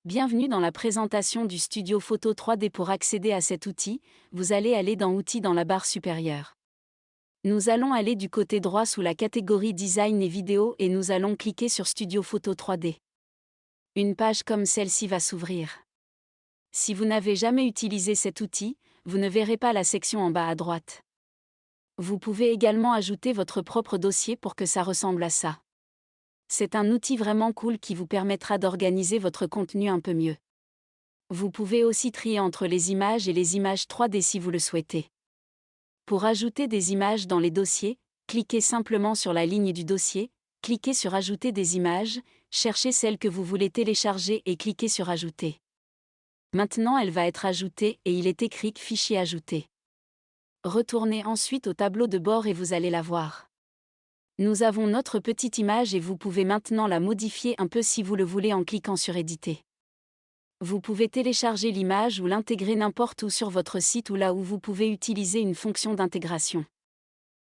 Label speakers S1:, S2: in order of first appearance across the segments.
S1: Bienvenue dans la présentation du Studio Photo 3D. Pour accéder à cet outil, vous allez aller dans Outils dans la barre supérieure. Nous allons aller du côté droit sous la catégorie Design et Vidéo et nous allons cliquer sur Studio Photo 3D. Une page comme celle-ci va s'ouvrir. Si vous n'avez jamais utilisé cet outil, vous ne verrez pas la section en bas à droite. Vous pouvez également ajouter votre propre dossier pour que ça ressemble à ça. C'est un outil vraiment cool qui vous permettra d'organiser votre contenu un peu mieux. Vous pouvez aussi trier entre les images et les images 3D si vous le souhaitez. Pour ajouter des images dans les dossiers, cliquez simplement sur la ligne du dossier, cliquez sur Ajouter des images, cherchez celle que vous voulez télécharger et cliquez sur Ajouter. Maintenant elle va être ajoutée et il est écrit Fichier ajouté. Retournez ensuite au tableau de bord et vous allez la voir. Nous avons notre petite image et vous pouvez maintenant la modifier un peu si vous le voulez en cliquant sur Éditer. Vous pouvez télécharger l'image ou l'intégrer n'importe où sur votre site ou là où vous pouvez utiliser une fonction d'intégration.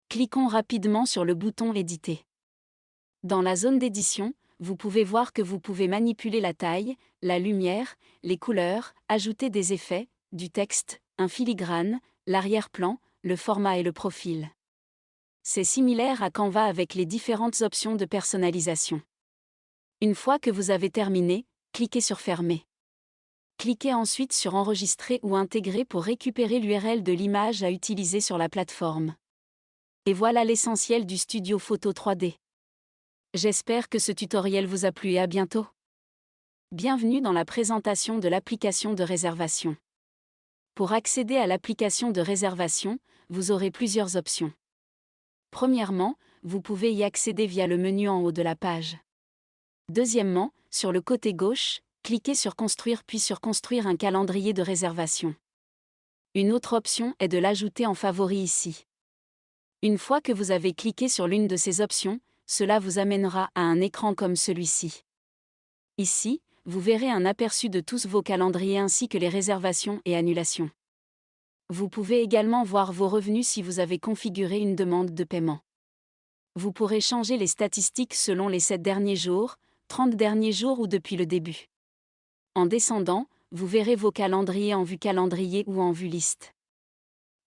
S1: Cliquons rapidement sur le bouton Éditer. Dans la zone d'édition, vous pouvez voir que vous pouvez manipuler la taille, la lumière, les couleurs, ajouter des effets, du texte, un filigrane, l'arrière-plan, le format et le profil. C'est similaire à Canva avec les différentes options de personnalisation. Une fois que vous avez terminé, cliquez sur Fermer. Cliquez ensuite sur Enregistrer ou Intégrer pour récupérer l'URL de l'image à utiliser sur la plateforme. Et voilà l'essentiel du Studio Photo 3D. J'espère que ce tutoriel vous a plu et à bientôt. Bienvenue dans la présentation de l'application de réservation. Pour accéder à l'application de réservation, vous aurez plusieurs options. Premièrement, vous pouvez y accéder via le menu en haut de la page. Deuxièmement, sur le côté gauche, cliquez sur Construire puis sur Construire un calendrier de réservation. Une autre option est de l'ajouter en favori ici. Une fois que vous avez cliqué sur l'une de ces options, cela vous amènera à un écran comme celui-ci. Ici, vous verrez un aperçu de tous vos calendriers ainsi que les réservations et annulations. Vous pouvez également voir vos revenus si vous avez configuré une demande de paiement. Vous pourrez changer les statistiques selon les 7 derniers jours, 30 derniers jours ou depuis le début. En descendant, vous verrez vos calendriers en vue calendrier ou en vue liste.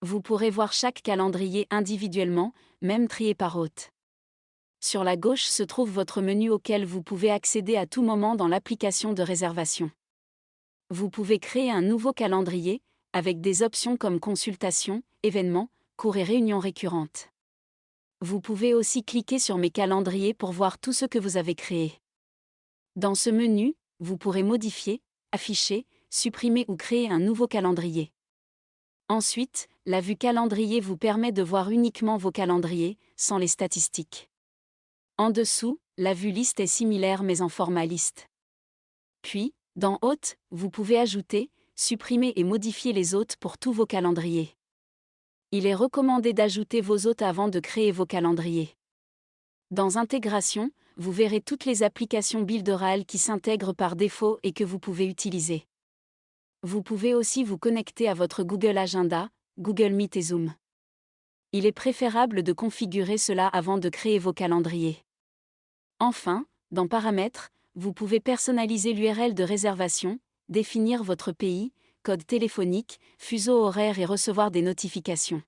S1: Vous pourrez voir chaque calendrier individuellement, même trié par hôte. Sur la gauche se trouve votre menu auquel vous pouvez accéder à tout moment dans l'application de réservation. Vous pouvez créer un nouveau calendrier, avec des options comme consultation, événements, cours et réunions récurrentes. Vous pouvez aussi cliquer sur Mes calendriers pour voir tout ce que vous avez créé. Dans ce menu, vous pourrez modifier, afficher, supprimer ou créer un nouveau calendrier. Ensuite, la vue calendrier vous permet de voir uniquement vos calendriers, sans les statistiques. En dessous, la vue liste est similaire mais en format liste. Puis, dans Hôtes, vous pouvez ajouter, supprimer et modifier les hôtes pour tous vos calendriers. Il est recommandé d'ajouter vos hôtes avant de créer vos calendriers. Dans Intégration, vous verrez toutes les applications Builderall qui s'intègrent par défaut et que vous pouvez utiliser. Vous pouvez aussi vous connecter à votre Google Agenda, Google Meet et Zoom. Il est préférable de configurer cela avant de créer vos calendriers. Enfin, dans Paramètres, vous pouvez personnaliser l'URL de réservation, définir votre pays, code téléphonique, fuseau horaire et recevoir des notifications.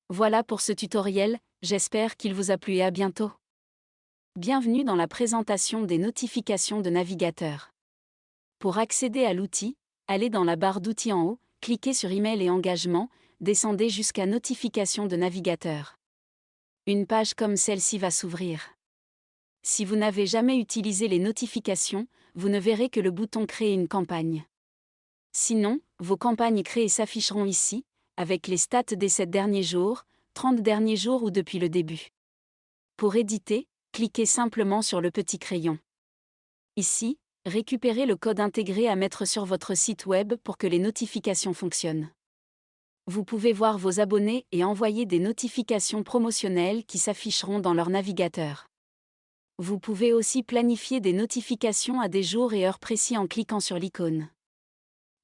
S1: Voilà pour ce tutoriel, j'espère qu'il vous a plu et à bientôt. Bienvenue dans la présentation des notifications de navigateur. Pour accéder à l'outil, allez dans la barre d'outils en haut, cliquez sur Email et engagement, descendez jusqu'à Notifications de navigateur. Une page comme celle-ci va s'ouvrir. Si vous n'avez jamais utilisé les notifications, vous ne verrez que le bouton Créer une campagne. Sinon, vos campagnes créées s'afficheront ici, avec les stats des 7 derniers jours, 30 derniers jours ou depuis le début. Pour éditer, cliquez simplement sur le petit crayon. Ici, récupérez le code intégré à mettre sur votre site web pour que les notifications fonctionnent. Vous pouvez voir vos abonnés et envoyer des notifications promotionnelles qui s'afficheront dans leur navigateur. Vous pouvez aussi planifier des notifications à des jours et heures précis en cliquant sur l'icône.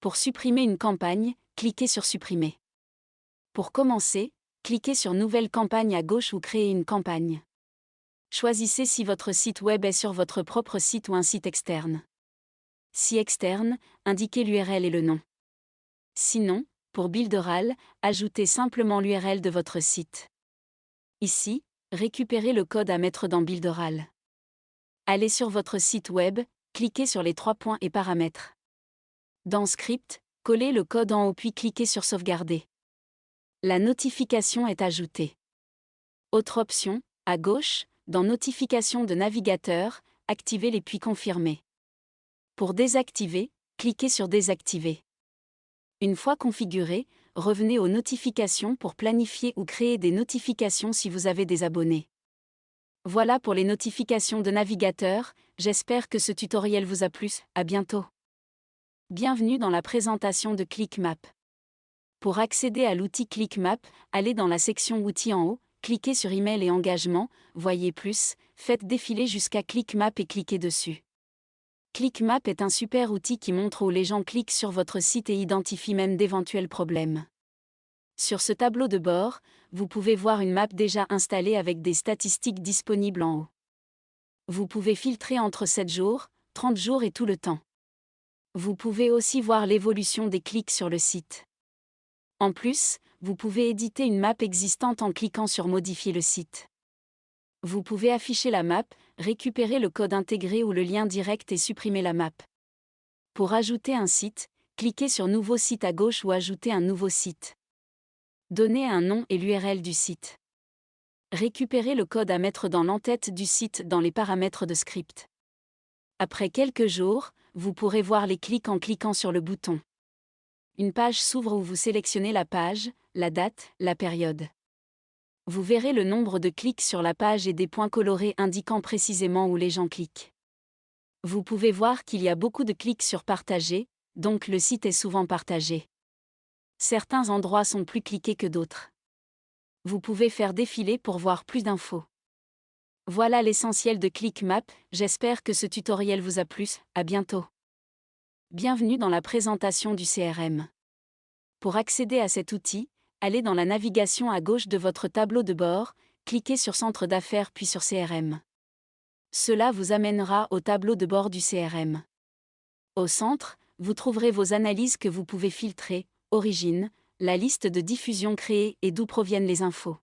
S1: Pour supprimer une campagne, cliquez sur Supprimer. Pour commencer, cliquez sur Nouvelle campagne à gauche ou Créer une campagne. Choisissez si votre site web est sur votre propre site ou un site externe. Si externe, indiquez l'URL et le nom. Sinon, pour Builderall, ajoutez simplement l'URL de votre site. Ici, récupérez le code à mettre dans Builderall. Allez sur votre site web, cliquez sur les 3 points et paramètres. Dans Script, collez le code en haut puis cliquez sur Sauvegarder. La notification est ajoutée. Autre option, à gauche, dans Notifications de navigateur, activez-les puis confirmez. Pour désactiver, cliquez sur Désactiver. Une fois configuré, revenez aux notifications pour planifier ou créer des notifications si vous avez des abonnés. Voilà pour les notifications de navigateur, j'espère que ce tutoriel vous a plu, à bientôt. Bienvenue dans la présentation de ClickMap. Pour accéder à l'outil ClickMap, allez dans la section Outils en haut, cliquez sur Email et engagement, voyez plus, faites défiler jusqu'à ClickMap et cliquez dessus. ClickMap est un super outil qui montre où les gens cliquent sur votre site et identifie même d'éventuels problèmes. Sur ce tableau de bord, vous pouvez voir une map déjà installée avec des statistiques disponibles en haut. Vous pouvez filtrer entre 7 jours, 30 jours et tout le temps. Vous pouvez aussi voir l'évolution des clics sur le site. En plus, vous pouvez éditer une map existante en cliquant sur Modifier le site. Vous pouvez afficher la map, récupérer le code intégré ou le lien direct et supprimer la map. Pour ajouter un site, cliquez sur Nouveau site à gauche ou ajouter un nouveau site. Donnez un nom et l'URL du site. Récupérez le code à mettre dans l'entête du site dans les paramètres de script. Après quelques jours, vous pourrez voir les clics en cliquant sur le bouton. Une page s'ouvre où vous sélectionnez la page, la date, la période. Vous verrez le nombre de clics sur la page et des points colorés indiquant précisément où les gens cliquent. Vous pouvez voir qu'il y a beaucoup de clics sur Partager, donc le site est souvent partagé. Certains endroits sont plus cliqués que d'autres. Vous pouvez faire défiler pour voir plus d'infos. Voilà l'essentiel de ClickMap, j'espère que ce tutoriel vous a plu, à bientôt. Bienvenue dans la présentation du CRM. Pour accéder à cet outil, allez dans la navigation à gauche de votre tableau de bord, cliquez sur Centre d'affaires puis sur CRM. Cela vous amènera au tableau de bord du CRM. Au centre, vous trouverez vos analyses que vous pouvez filtrer, origine, la liste de diffusion créée et d'où proviennent les infos.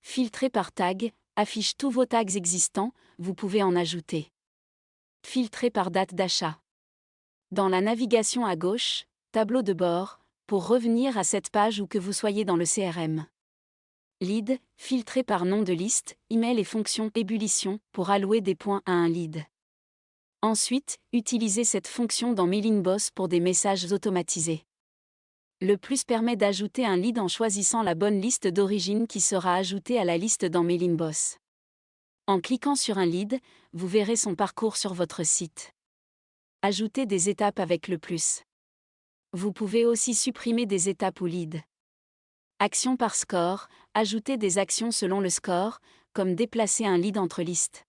S1: Filtrer par tag, affiche tous vos tags existants, vous pouvez en ajouter. Filtrer par date d'achat. Dans la navigation à gauche, tableau de bord, pour revenir à cette page ou que vous soyez dans le CRM. Lead, filtrer par nom de liste, email et fonction ébullition pour allouer des points à un lead. Ensuite, utilisez cette fonction dans MailingBoss pour des messages automatisés. Le plus permet d'ajouter un lead en choisissant la bonne liste d'origine qui sera ajoutée à la liste dans MailingBoss. En cliquant sur un lead, vous verrez son parcours sur votre site. Ajoutez des étapes avec le plus. Vous pouvez aussi supprimer des étapes ou leads. Action par score, ajoutez des actions selon le score, comme déplacer un lead entre listes.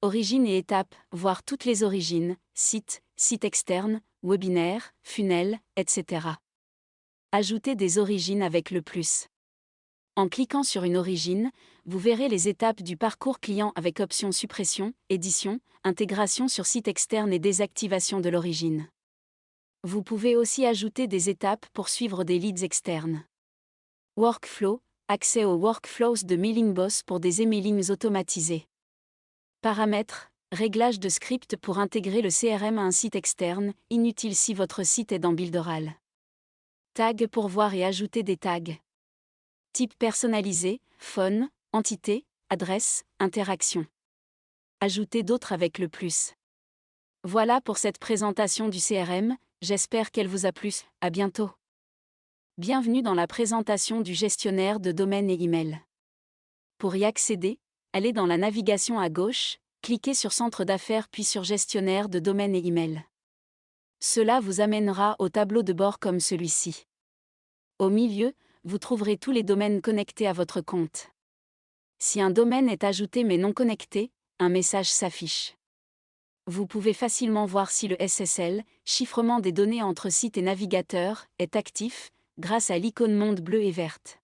S1: Origine et étapes, voir toutes les origines, site externe, webinaire, funnel, etc. Ajoutez des origines avec le plus. En cliquant sur une origine, vous verrez les étapes du parcours client avec option suppression, édition, intégration sur site externe et désactivation de l'origine. Vous pouvez aussi ajouter des étapes pour suivre des leads externes. Workflow, accès aux workflows de MailingBoss pour des emailings automatisés. Paramètres, réglage de script pour intégrer le CRM à un site externe, inutile si votre site est dans Builderall. Tag pour voir et ajouter des tags. Type personnalisé, phone, entité, adresse, interaction. Ajoutez d'autres avec le plus. Voilà pour cette présentation du CRM, j'espère qu'elle vous a plu, à bientôt. Bienvenue dans la présentation du gestionnaire de domaine et email. Pour y accéder, allez dans la navigation à gauche, cliquez sur Centre d'affaires puis sur Gestionnaire de domaine et email. Cela vous amènera au tableau de bord comme celui-ci. Au milieu, vous trouverez tous les domaines connectés à votre compte. Si un domaine est ajouté mais non connecté, un message s'affiche. Vous pouvez facilement voir si le SSL, chiffrement des données entre site et navigateur, est actif, grâce à l'icône monde bleue et verte.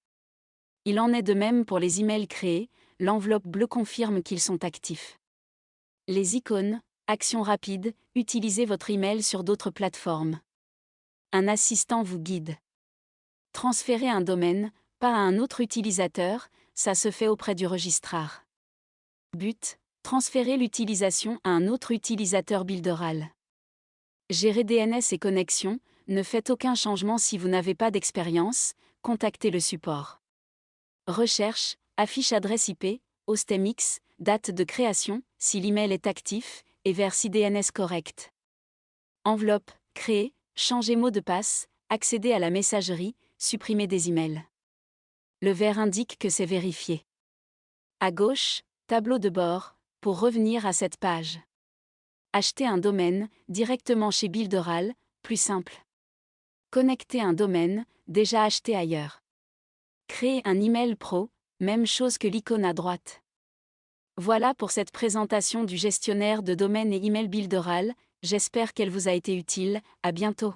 S1: Il en est de même pour les emails créés, l'enveloppe bleue confirme qu'ils sont actifs. Les icônes, Action rapide, utilisez votre email sur d'autres plateformes. Un assistant vous guide. Transférez un domaine, pas à un autre utilisateur, ça se fait auprès du registrar. But, transférer l'utilisation à un autre utilisateur Builderal. Gérer DNS et connexion, ne faites aucun changement si vous n'avez pas d'expérience, contactez le support. Recherche, affiche adresse IP, hostmx, date de création, si l'email est actif, et versi DNS correct. Enveloppe, créer, changer mot de passe, accéder à la messagerie, supprimer des emails. Le vert indique que c'est vérifié. À gauche, tableau de bord, pour revenir à cette page. Acheter un domaine, directement chez Builderal, plus simple. Connecter un domaine, déjà acheté ailleurs. Créer un email pro, même chose que l'icône à droite. Voilà pour cette présentation du gestionnaire de domaine et email Builderal, j'espère qu'elle vous a été utile, à bientôt.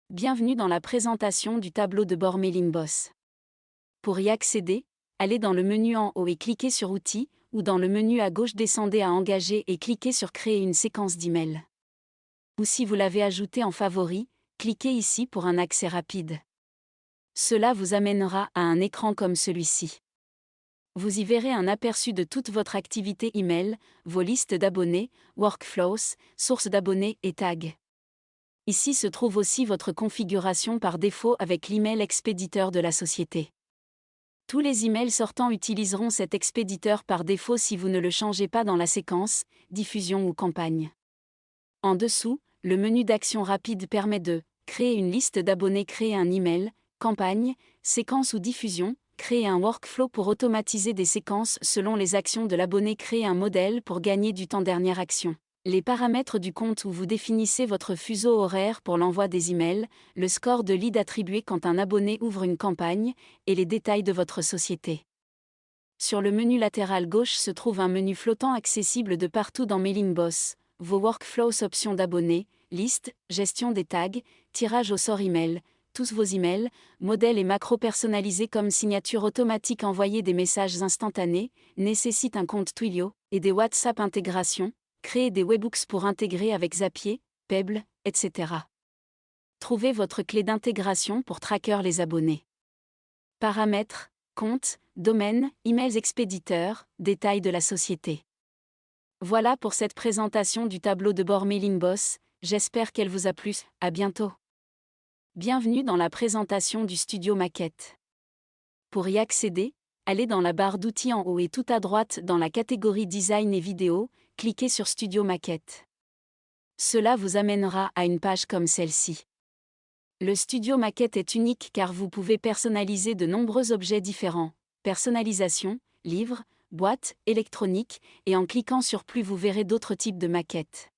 S1: Bienvenue dans la présentation du tableau de bord Mailingboss. Pour y accéder, allez dans le menu en haut et cliquez sur Outils, ou dans le menu à gauche descendez à Engager et cliquez sur Créer une séquence d'emails. Ou si vous l'avez ajouté en favori, cliquez ici pour un accès rapide. Cela vous amènera à un écran comme celui-ci. Vous y verrez un aperçu de toute votre activité email, vos listes d'abonnés, workflows, sources d'abonnés et tags. Ici se trouve aussi votre configuration par défaut avec l'email expéditeur de la société. Tous les emails sortants utiliseront cet expéditeur par défaut si vous ne le changez pas dans la séquence, diffusion ou campagne. En dessous, le menu d'action rapide permet de créer une liste d'abonnés, créer un email, campagne, séquence ou diffusion, créer un workflow pour automatiser des séquences selon les actions de l'abonné, créer un modèle pour gagner du temps, dernière action. Les paramètres du compte où vous définissez votre fuseau horaire pour l'envoi des emails, le score de lead attribué quand un abonné ouvre une campagne, et les détails de votre société. Sur le menu latéral gauche se trouve un menu flottant accessible de partout dans Mailingboss, vos workflows, options d'abonnés, liste, gestion des tags, tirage au sort email, tous vos emails, modèles et macros personnalisés comme signature automatique, envoyer des messages instantanés, nécessite un compte Twilio, et des WhatsApp intégration, créer des webhooks pour intégrer avec Zapier, Pebble, etc. Trouvez votre clé d'intégration pour tracker les abonnés. Paramètres, compte, domaine, emails expéditeurs, détails de la société. Voilà pour cette présentation du tableau de bord Mailingboss, j'espère qu'elle vous a plu, à bientôt. Bienvenue dans la présentation du studio Maquette. Pour y accéder, allez dans la barre d'outils en haut et tout à droite dans la catégorie Design et vidéo, cliquez sur Studio Maquette. Cela vous amènera à une page comme celle-ci. Le studio Maquette est unique car vous pouvez personnaliser de nombreux objets différents, personnalisation, livres, boîtes, électroniques, et en cliquant sur plus vous verrez d'autres types de maquettes.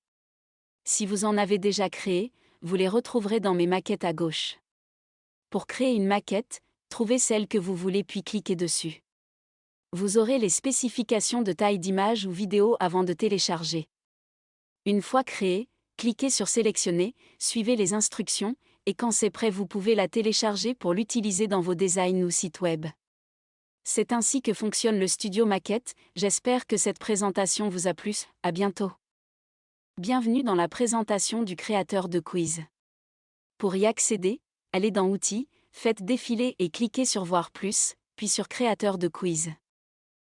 S1: Si vous en avez déjà créé, vous les retrouverez dans mes maquettes à gauche. Pour créer une maquette, trouvez celle que vous voulez puis cliquez dessus. Vous aurez les spécifications de taille d'image ou vidéo avant de télécharger. Une fois créée, cliquez sur Sélectionner, suivez les instructions, et quand c'est prêt vous pouvez la télécharger pour l'utiliser dans vos designs ou sites web. C'est ainsi que fonctionne le studio Maquette, j'espère que cette présentation vous a plu, à bientôt. Bienvenue dans la présentation du créateur de quiz. Pour y accéder, allez dans Outils, faites défiler et cliquez sur Voir plus, puis sur Créateur de quiz.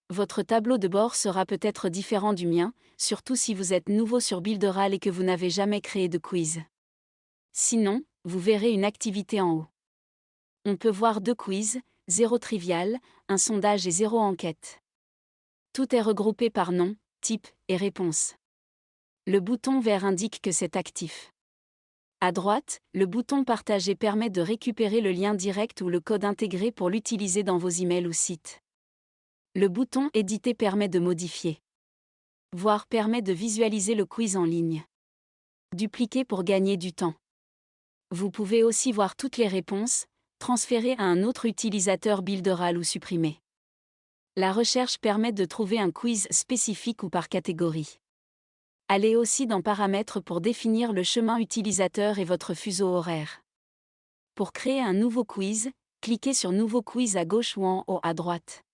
S1: Votre tableau de bord sera peut-être différent du mien, surtout si vous êtes nouveau sur Builderal et que vous n'avez jamais créé de quiz. Sinon, vous verrez une activité en haut. On peut voir 2 quiz, 0 trivial, 1 sondage et 0 enquête. Tout est regroupé par nom, type et réponse. Le bouton vert indique que c'est actif. À droite, le bouton Partager permet de récupérer le lien direct ou le code intégré pour l'utiliser dans vos emails ou sites. Le bouton Éditer permet de modifier. Voir permet de visualiser le quiz en ligne. Dupliquer pour gagner du temps. Vous pouvez aussi voir toutes les réponses, transférer à un autre utilisateur Builderal ou supprimer. La recherche permet de trouver un quiz spécifique ou par catégorie. Allez aussi dans Paramètres pour définir le chemin utilisateur et votre fuseau horaire. Pour créer un nouveau quiz, cliquez sur Nouveau quiz à gauche ou en haut à droite.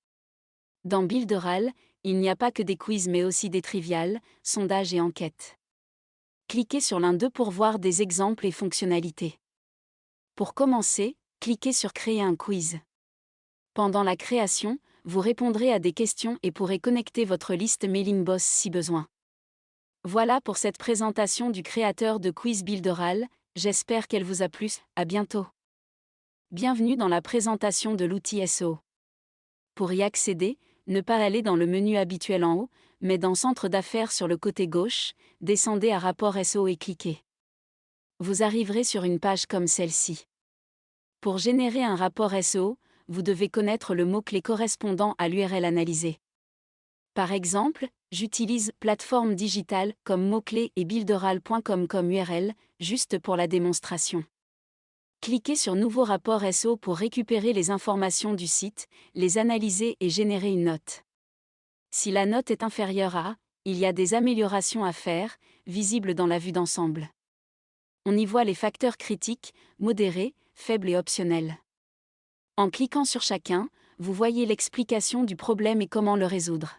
S1: Dans Builderal, Il n'y a pas que des quiz mais aussi des triviales, sondages et enquêtes. Cliquez sur l'un d'eux pour voir des exemples et fonctionnalités. Pour commencer, cliquez sur Créer un quiz. Pendant la création, vous répondrez à des questions et pourrez connecter votre liste Mailing Boss si besoin. Voilà pour cette présentation du créateur de Quiz Builderal, j'espère qu'elle vous a plu, à bientôt. Bienvenue dans la présentation de l'outil SEO. Pour y accéder, ne pas aller dans le menu habituel en haut, mais dans Centre d'affaires sur le côté gauche, descendez à Rapport SEO et cliquez. Vous arriverez sur une page comme celle-ci. Pour générer un rapport SEO, vous devez connaître le mot-clé correspondant à l'URL analysée. Par exemple, j'utilise plateforme digitale comme mot-clé et builderal.com comme URL, juste pour la démonstration. Cliquez sur Nouveau rapport SEO pour récupérer les informations du site, les analyser et générer une note. Si la note est inférieure à, il y a des améliorations à faire, visibles dans la vue d'ensemble. On y voit les facteurs critiques, modérés, faibles et optionnels. En cliquant sur chacun, vous voyez l'explication du problème et comment le résoudre.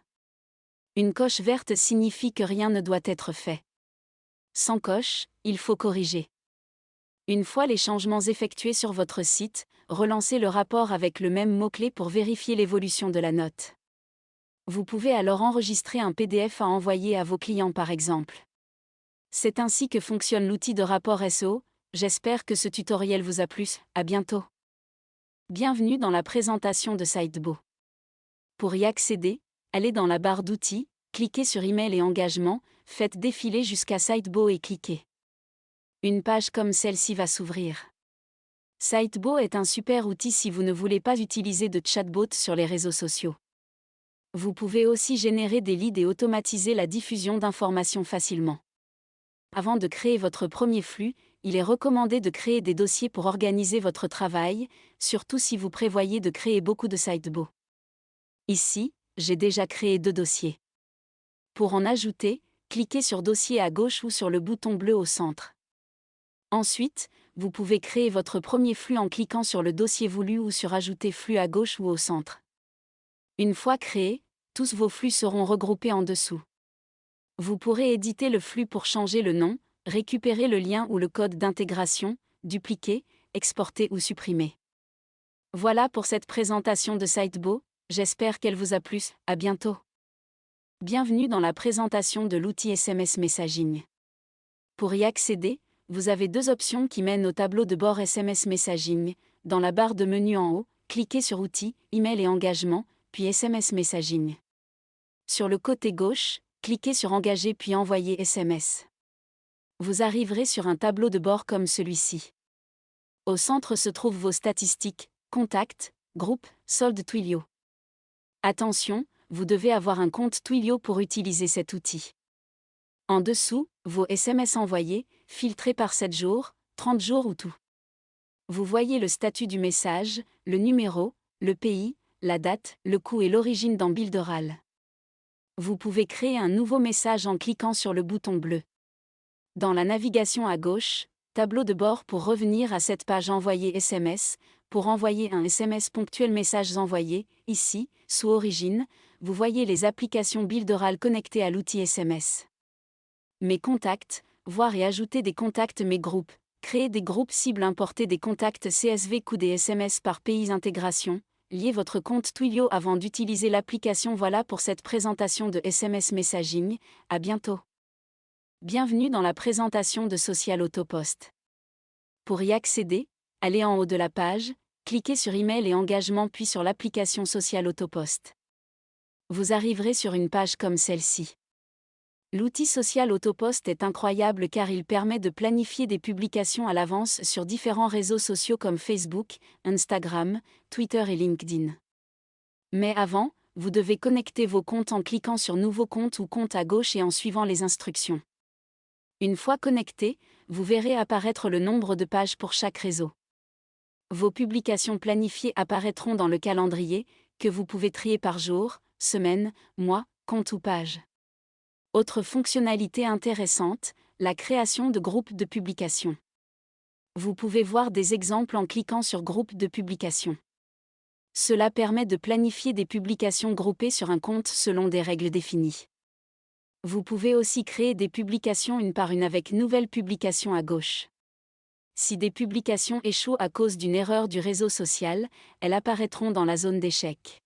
S1: Une coche verte signifie que rien ne doit être fait. Sans coche, il faut corriger. Une fois les changements effectués sur votre site, relancez le rapport avec le même mot-clé pour vérifier l'évolution de la note. Vous pouvez alors enregistrer un PDF à envoyer à vos clients par exemple. C'est ainsi que fonctionne l'outil de rapport SEO, j'espère que ce tutoriel vous a plu, à bientôt. Bienvenue dans la présentation de Sitebo. Pour y accéder, allez dans la barre d'outils, cliquez sur Email et engagement, faites défiler jusqu'à Sitebo et cliquez. Une page comme celle-ci va s'ouvrir. Sitebo est un super outil si vous ne voulez pas utiliser de chatbot sur les réseaux sociaux. Vous pouvez aussi générer des leads et automatiser la diffusion d'informations facilement. Avant de créer votre premier flux, il est recommandé de créer des dossiers pour organiser votre travail, surtout si vous prévoyez de créer beaucoup de Sitebo. Ici, j'ai déjà créé 2 dossiers. Pour en ajouter, cliquez sur Dossier à gauche ou sur le bouton bleu au centre. Ensuite, vous pouvez créer votre premier flux en cliquant sur le dossier voulu ou sur Ajouter flux à gauche ou au centre. Une fois créés, tous vos flux seront regroupés en dessous. Vous pourrez éditer le flux pour changer le nom, récupérer le lien ou le code d'intégration, dupliquer, exporter ou supprimer. Voilà pour cette présentation de Sitebo, j'espère qu'elle vous a plu, à bientôt. Bienvenue dans la présentation de l'outil SMS Messaging. Pour y accéder, vous avez 2 options qui mènent au tableau de bord SMS Messaging. Dans la barre de menu en haut, cliquez sur Outils, Email et engagement, puis SMS Messaging. Sur le côté gauche, cliquez sur Engager puis Envoyer SMS. Vous arriverez sur un tableau de bord comme celui-ci. Au centre se trouvent vos statistiques, contacts, groupes, soldes Twilio. Attention, vous devez avoir un compte Twilio pour utiliser cet outil. En dessous, vos SMS envoyés, filtrés par 7 jours, 30 jours ou tout. Vous voyez le statut du message, le numéro, le pays, la date, le coût et l'origine dans Builderal. Vous pouvez créer un nouveau message en cliquant sur le bouton bleu. Dans la navigation à gauche, tableau de bord pour revenir à cette page Envoyer SMS, pour envoyer un SMS ponctuel messages envoyés, ici, sous Origine, vous voyez les applications Builderal connectées à l'outil SMS. Mes contacts, voir et ajouter des contacts mes groupes, créer des groupes cibles importer des contacts CSV coût des SMS par pays intégration, lier votre compte Twilio avant d'utiliser l'application. Voilà pour cette présentation de SMS Messaging, à bientôt. Bienvenue dans la présentation de Social Autopost. Pour y accéder, allez en haut de la page, cliquez sur Email et engagement puis sur l'application Social Autopost. Vous arriverez sur une page comme celle-ci. L'outil Social Autopost est incroyable car il permet de planifier des publications à l'avance sur différents réseaux sociaux comme Facebook, Instagram, Twitter et LinkedIn. Mais avant, vous devez connecter vos comptes en cliquant sur Nouveau compte ou compte à gauche et en suivant les instructions. Une fois connecté, vous verrez apparaître le nombre de pages pour chaque réseau. Vos publications planifiées apparaîtront dans le calendrier, que vous pouvez trier par jour, semaine, mois, compte ou page. Autre fonctionnalité intéressante, la création de groupes de publication. Vous pouvez voir des exemples en cliquant sur Groupe de publication. Cela permet de planifier des publications groupées sur un compte selon des règles définies. Vous pouvez aussi créer des publications une par une avec nouvelles publications à gauche. Si des publications échouent à cause d'une erreur du réseau social, elles apparaîtront dans la zone d'échec.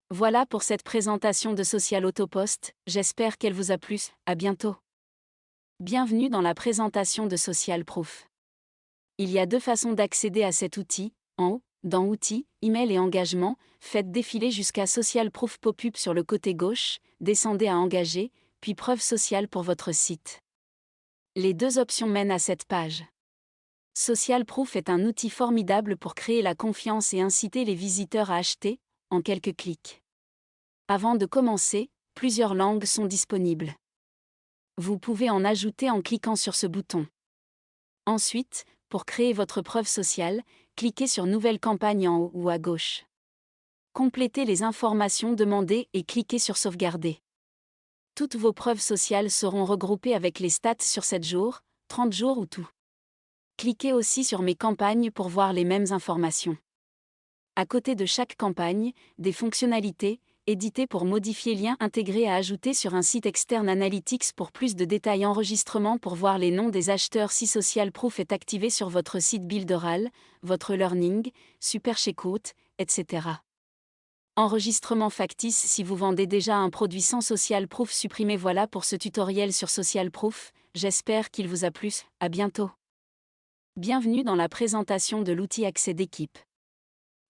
S1: Voilà pour cette présentation de Social Autopost, j'espère qu'elle vous a plu, à bientôt. Bienvenue dans la présentation de Social Proof. Il y a deux façons d'accéder à cet outil. En haut, dans Outils, Email et Engagement, faites défiler jusqu'à Social Proof Pop-up sur le côté gauche, descendez à Engager, puis Preuve sociale pour votre site. Les deux options mènent à cette page. Social Proof est un outil formidable pour créer la confiance et inciter les visiteurs à acheter, en quelques clics. Avant de commencer, plusieurs langues sont disponibles. Vous pouvez en ajouter en cliquant sur ce bouton. Ensuite, pour créer votre preuve sociale, cliquez sur Nouvelle campagne en haut ou à gauche. Complétez les informations demandées et cliquez sur Sauvegarder. Toutes vos preuves sociales seront regroupées avec les stats sur 7 jours, 30 jours ou tout. Cliquez aussi sur Mes campagnes pour voir les mêmes informations. À côté de chaque campagne, des fonctionnalités, éditer pour modifier liens intégrés à ajouter sur un site externe Analytics pour plus de détails, enregistrement pour voir les noms des acheteurs si Social Proof est activé sur votre site Builderall, votre Learning, Super Checkout, etc. Enregistrement factice si vous vendez déjà un produit sans Social Proof supprimé. Voilà pour ce tutoriel sur Social Proof, j'espère qu'il vous a plu, à bientôt. Bienvenue dans la présentation de l'outil Accès d'équipe.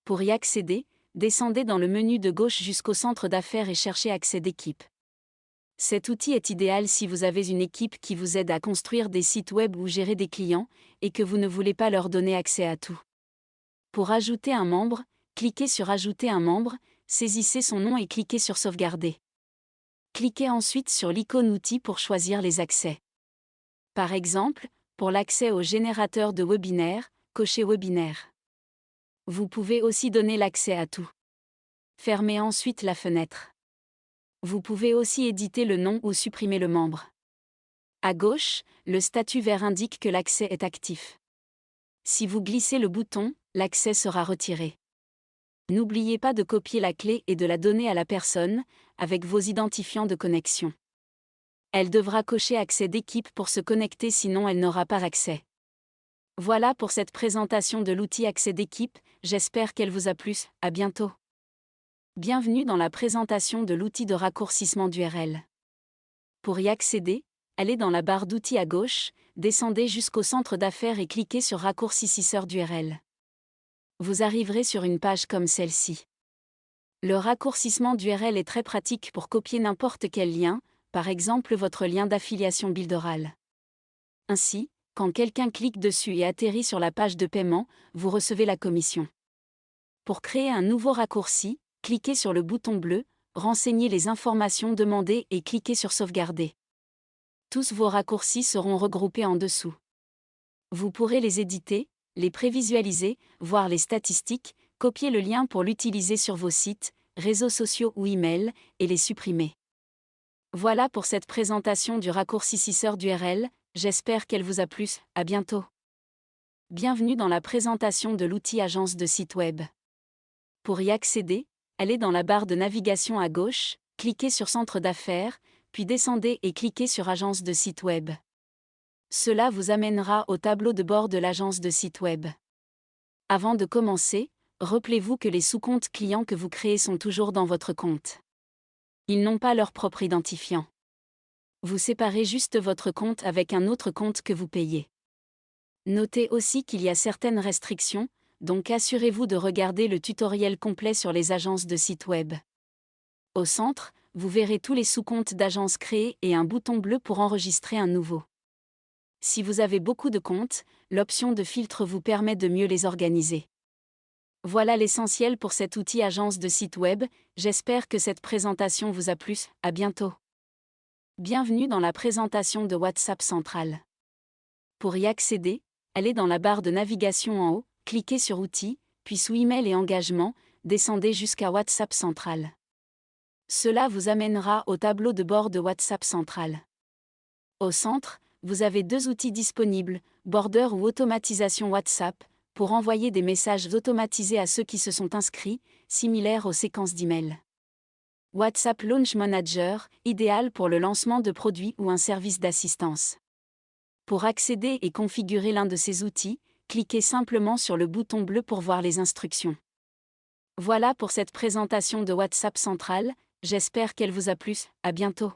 S1: Pour y accéder, descendez dans le menu de gauche jusqu'au centre d'affaires et cherchez Accès d'équipe. Cet outil est idéal si vous avez une équipe qui vous aide à construire des sites web ou gérer des clients, et que vous ne voulez pas leur donner accès à tout. Pour ajouter un membre, cliquez sur Ajouter un membre, saisissez son nom et cliquez sur Sauvegarder. Cliquez ensuite sur l'icône Outils pour choisir les accès. Par exemple, pour l'accès au générateur de webinaire, cochez Webinaire. Vous pouvez aussi donner l'accès à tout. Fermez ensuite la fenêtre. Vous pouvez aussi éditer le nom ou supprimer le membre. À gauche, le statut vert indique que l'accès est actif. Si vous glissez le bouton, l'accès sera retiré. N'oubliez pas de copier la clé et de la donner à la personne, avec vos identifiants de connexion. Elle devra cocher Accès d'équipe pour se connecter, sinon elle n'aura pas accès. Voilà pour cette présentation de l'outil Accès d'équipe, j'espère qu'elle vous a plu, à bientôt. Bienvenue dans la présentation de l'outil de raccourcissement d'URL. Pour y accéder, allez dans la barre d'outils à gauche, descendez jusqu'au centre d'affaires et cliquez sur Raccourcisseur d'URL. Vous arriverez sur une page comme celle-ci. Le raccourcissement d'URL est très pratique pour copier n'importe quel lien, par exemple votre lien d'affiliation Builderall. Ainsi, quand quelqu'un clique dessus et atterrit sur la page de paiement, vous recevez la commission. Pour créer un nouveau raccourci, cliquez sur le bouton bleu, renseignez les informations demandées et cliquez sur Sauvegarder. Tous vos raccourcis seront regroupés en dessous. Vous pourrez les éditer, les prévisualiser, voir les statistiques, copier le lien pour l'utiliser sur vos sites, réseaux sociaux ou email, et les supprimer. Voilà pour cette présentation du raccourcisseur d'URL, j'espère qu'elle vous a plu, à bientôt. Bienvenue dans la présentation de l'outil Agence de site web. Pour y accéder, allez dans la barre de navigation à gauche, cliquez sur Centre d'affaires, puis descendez et cliquez sur Agence de site web. Cela vous amènera au tableau de bord de l'agence de site web. Avant de commencer, rappelez-vous que les sous-comptes clients que vous créez sont toujours dans votre compte. Ils n'ont pas leur propre identifiant. Vous séparez juste votre compte avec un autre compte que vous payez. Notez aussi qu'il y a certaines restrictions, donc assurez-vous de regarder le tutoriel complet sur les agences de site web. Au centre, vous verrez tous les sous-comptes d'agences créés et un bouton bleu pour enregistrer un nouveau. Si vous avez beaucoup de comptes, l'option de filtre vous permet de mieux les organiser. Voilà l'essentiel pour cet outil agence de site web, j'espère que cette présentation vous a plu, à bientôt. Bienvenue dans la présentation de WhatsApp Central. Pour y accéder, allez dans la barre de navigation en haut, cliquez sur Outils, puis sous Email et Engagement, descendez jusqu'à WhatsApp Central. Cela vous amènera au tableau de bord de WhatsApp Central. Au centre, vous avez deux outils disponibles, Border ou automatisation WhatsApp, pour envoyer des messages automatisés à ceux qui se sont inscrits, similaires aux séquences d'email. WhatsApp Launch Manager, idéal pour le lancement de produits ou un service d'assistance. Pour accéder et configurer l'un de ces outils, cliquez simplement sur le bouton bleu pour voir les instructions. Voilà pour cette présentation de WhatsApp Central, j'espère qu'elle vous a plu, à bientôt.